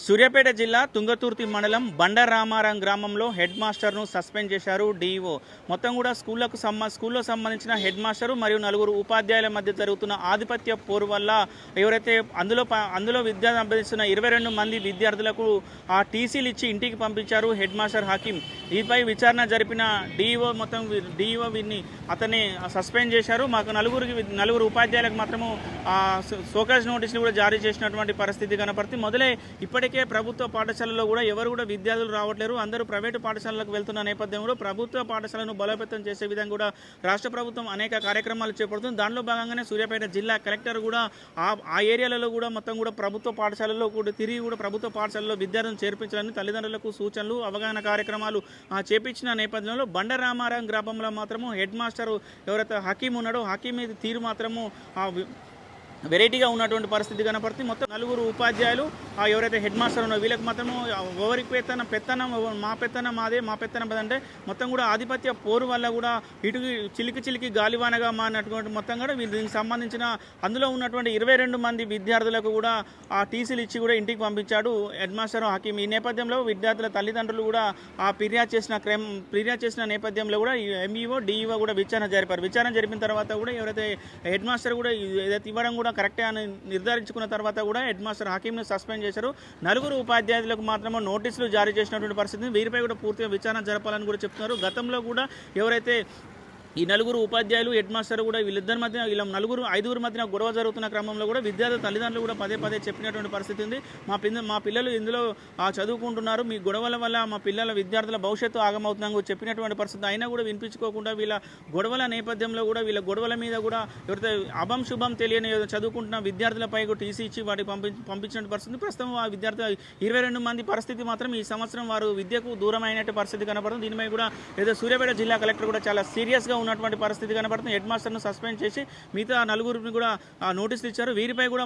సూర్యాపేట జిల్లా తుంగతుర్తి మండలం బండరామారం గ్రామంలో హెడ్ మాస్టర్ను సస్పెండ్ చేశారు డీఈఓ. మొత్తం కూడా స్కూల్లో సంబంధించిన హెడ్ మాస్టరు మరియు నలుగురు ఉపాధ్యాయుల మధ్య జరుగుతున్న ఆధిపత్య పోరు వల్ల ఎవరైతే అందులో విద్య అభ్యసిస్తున్న 22 మంది విద్యార్థులకు ఆ టీసీలు ఇచ్చి ఇంటికి పంపించారు హెడ్ మాస్టర్ హకీం. దీనిపై విచారణ జరిపిన డీఈఓ వీరిని అతన్ని సస్పెండ్ చేశారు. మాకు నలుగురు ఉపాధ్యాయులకు మాత్రము సోకాజ్ నోటీసులు కూడా జారీ చేసినటువంటి పరిస్థితి కనపడుతుంది. మొదలే ఇప్పటికే ప్రభుత్వ పాఠశాలలో కూడా ఎవరు కూడా విద్యార్థులు రావట్లేరు. అందరూ ప్రైవేటు పాఠశాలలకు వెళ్తున్న నేపథ్యంలో ప్రభుత్వ పాఠశాలను బలోపేతం చేసే విధంగా కూడా రాష్ట్ర ప్రభుత్వం అనేక కార్యక్రమాలు చేపడుతుంది. దానిలో భాగంగానే సూర్యాపేట జిల్లా కలెక్టర్ కూడా ఆ ఏరియాలలో కూడా మొత్తం కూడా ప్రభుత్వ పాఠశాలలో కూడా తిరిగి కూడా ప్రభుత్వ పాఠశాలలో విద్యార్థులను చేర్పించాలని తల్లిదండ్రులకు సూచనలు అవగాహన కార్యక్రమాలు చేపించిన నేపథ్యంలో బండరామారం గ్రామంలో మాత్రము హెడ్ మాస్టర్ ఎవరైతే హకీం ఉన్నాడో హకీం మీద తీరు మాత్రము వెరైటీగా ఉన్నటువంటి పరిస్థితి కనపడుతుంది. మొత్తం నలుగురు ఉపాధ్యాయులు ఎవరైతే హెడ్ మాస్టర్ ఉన్నారో వీళ్ళకి మాత్రము ఎవరికి పెత్తనం మా పెత్తనం మాదే మా పెత్తనం అంటే మొత్తం కూడా ఆధిపత్య పోరు వల్ల కూడా ఇటు చిలికి గాలివానగా మారినటువంటి మొత్తం కూడా దీనికి సంబంధించిన అందులో ఉన్నటువంటి 22 మంది విద్యార్థులకు కూడా ఆ టీసీలు ఇచ్చి కూడా ఇంటికి పంపించాడు హెడ్ మాస్టర్ హకీం. ఈ నేపథ్యంలో విద్యార్థుల తల్లిదండ్రులు కూడా ఫిర్యాదు చేసిన నేపథ్యంలో కూడా ఎంఈఓ డీఈఓ కూడా విచారణ జరిపారు. విచారణ జరిపిన తర్వాత కూడా ఎవరైతే హెడ్ మాస్టర్ కూడా ఏదైతే ఇవ్వడం కూడా కరెక్టే అని నిర్ధారించుకున్న తర్వాత కూడా హెడ్ మాస్టర్ హకీంను సస్పెండ్ చేశారు. నలుగురు ఉపాధ్యాయులకు మాత్రమే నోటీసులు జారీ చేసినటువంటి పరిస్థితి. వీరిపై కూడా పూర్తిగా విచారణ జరపాలని కూడా చెప్తున్నారు. గతంలో కూడా ఎవరైతే ఈ నలుగురు ఉపాధ్యాయులు హెడ్ మాస్టర్ కూడా వీళ్ళిద్దరి మధ్య ఐదుగురు మధ్యన గొడవ జరుగుతున్న క్రమంలో కూడా విద్యార్థుల తల్లిదండ్రులు కూడా పదే చెప్పినటువంటి పరిస్థితి ఉంది. మా పిల్లలు ఇందులో చదువుకుంటున్నారు, మీ గొడవల వల్ల మా విద్యార్థుల భవిష్యత్తు ఆగమవుతుందని కూడా చెప్పినటువంటి పరిస్థితి. అయినా కూడా వినిపించుకోకుండా వీళ్ళ గొడవల నేపథ్యంలో కూడా వీళ్ళ గొడవల మీద కూడా ఎవరైతే అభం శుభం తెలియని చదువుకుంటున్న విద్యార్థులపై కూడా టీసీ ఇచ్చి వాటికి పంపించిన పరిస్థితి. ప్రస్తుతం ఆ విద్యార్థులు 22 మంది పరిస్థితి మాత్రం ఈ సంవత్సరం వారు విద్యకు దూరం అయినట్టు పరిస్థితి కనపడుతుంది. దీనిపై కూడా ఏదో సూర్యాపేట జిల్లా కలెక్టర్ కూడా చాలా సీరియస్గా ఉన్నటువంటి పరిస్థితి కనబడుతుంది. హెడ్ మాస్టర్ను సస్పెండ్ చేసి మిగతా నలుగురిని కూడా నోటీసులు ఇచ్చారు. వీరిపై కూడా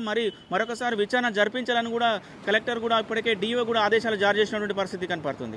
మరొకసారి విచారణ జరిపించాలని కూడా కలెక్టర్ కూడా ఇప్పటికే డీఓ కూడా ఆదేశాలు జారీ చేసినటువంటి పరిస్థితి కనపడుతుంది.